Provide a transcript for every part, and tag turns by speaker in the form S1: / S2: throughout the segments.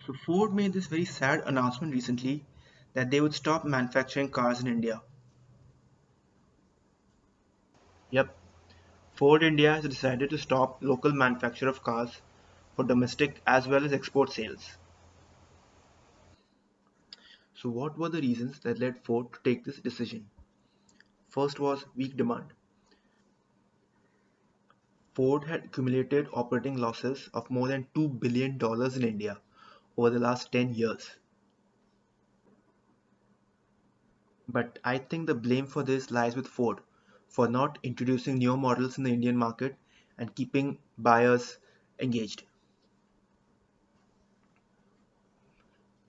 S1: So Ford made this very sad announcement recently that they would stop manufacturing cars in India. Yep, Ford India has decided to stop local manufacture of cars for domestic as well as export sales. So what were the reasons that led Ford to take this decision? First was weak demand. Ford had accumulated operating losses of more than $2 billion in India over the last 10 years. But I think the blame for this lies with Ford for not introducing newer models in the Indian market and keeping buyers engaged.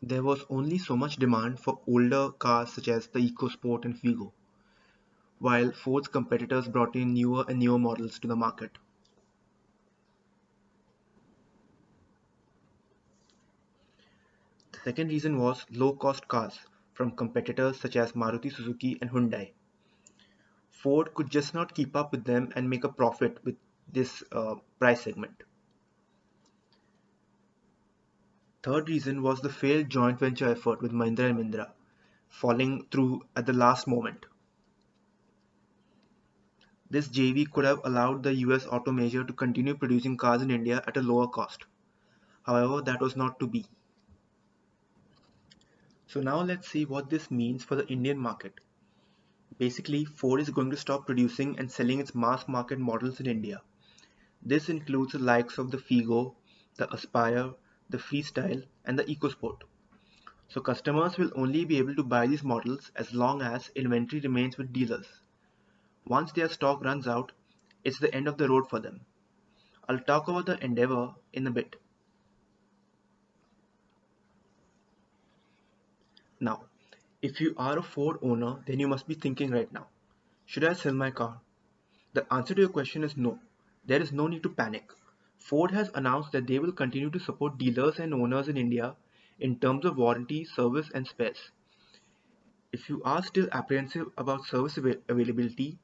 S1: There was only so much demand for older cars such as the EcoSport and Figo, while Ford's competitors brought in newer and newer models to the market. The second reason was low-cost cars from competitors such as Maruti Suzuki and Hyundai. Ford could just not keep up with them and make a profit with this price segment. Third reason was the failed joint venture effort with Mahindra and Mahindra, falling through at the last moment. This JV could have allowed the US auto major to continue producing cars in India at a lower cost. However, that was not to be. So now let's see what this means for the Indian market. Basically, Ford is going to stop producing and selling its mass market models in India. This includes the likes of the Figo, the Aspire, the Freestyle, and the EcoSport. So customers will only be able to buy these models as long as inventory remains with dealers. Once their stock runs out, it's the end of the road for them. I'll talk about the Endeavour in a bit. Now, if you are a Ford owner, then you must be thinking right now, should I sell my car? The answer to your question is no. There is no need to panic. Ford has announced that they will continue to support dealers and owners in India in terms of warranty, service, and spares. If you are still apprehensive about service availability,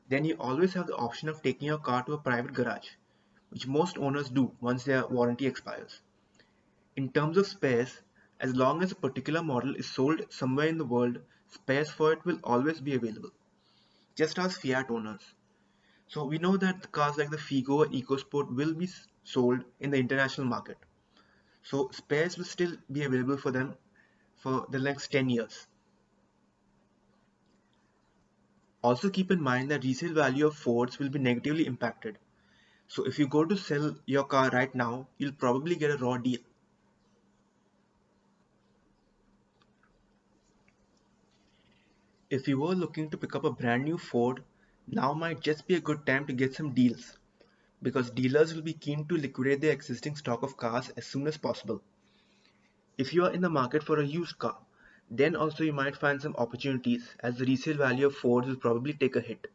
S1: then you always have the option of taking your car to a private garage, which most owners do once their warranty expires. In terms of spares, as long as a particular model is sold somewhere in the world, spares for it will always be available. Just ask Fiat owners. So we know that cars like the Figo and EcoSport will be sold in the international market. So spares will still be available for them for the next 10 years. Also keep in mind that resale value of Fords will be negatively impacted. So if you go to sell your car right now, you'll probably get a raw deal. If you were looking to pick up a brand new Ford, now might just be a good time to get some deals because dealers will be keen to liquidate their existing stock of cars as soon as possible. If you are in the market for a used car, then also you might find some opportunities as the resale value of Fords will probably take a hit.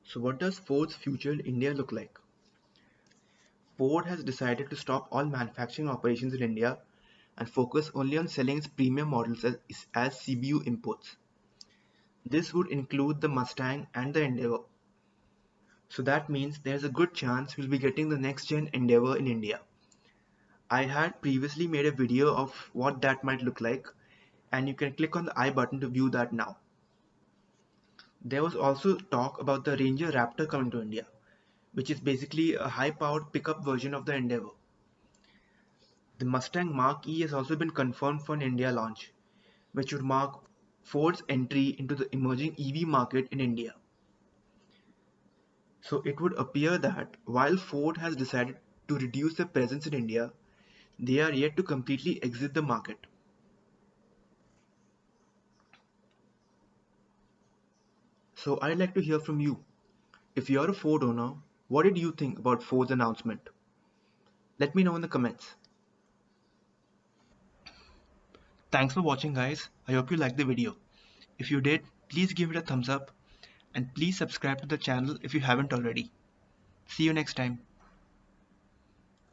S1: So what does Ford's future in India look like? Ford has decided to stop all manufacturing operations in India and focus only on selling its premium models as CBU imports. This would include the Mustang and the Endeavour. So that means there's a good chance we'll be getting the next gen Endeavour in India. I had previously made a video of what that might look like, and you can click on the I button to view that now. There was also talk about the Ranger Raptor coming to India, which is basically a high-powered pickup version of the Endeavour. The Mustang Mach-E has also been confirmed for an India launch, which would mark Ford's entry into the emerging EV market in India. So it would appear that while Ford has decided to reduce their presence in India, they are yet to completely exit the market. So I'd like to hear from you. If you're a Ford owner, what did you think about Ford's announcement? Let me know in the comments. Thanks for watching guys. I hope you liked the video. If you did, please give it a thumbs up and please subscribe to the channel if you haven't already. See you next time.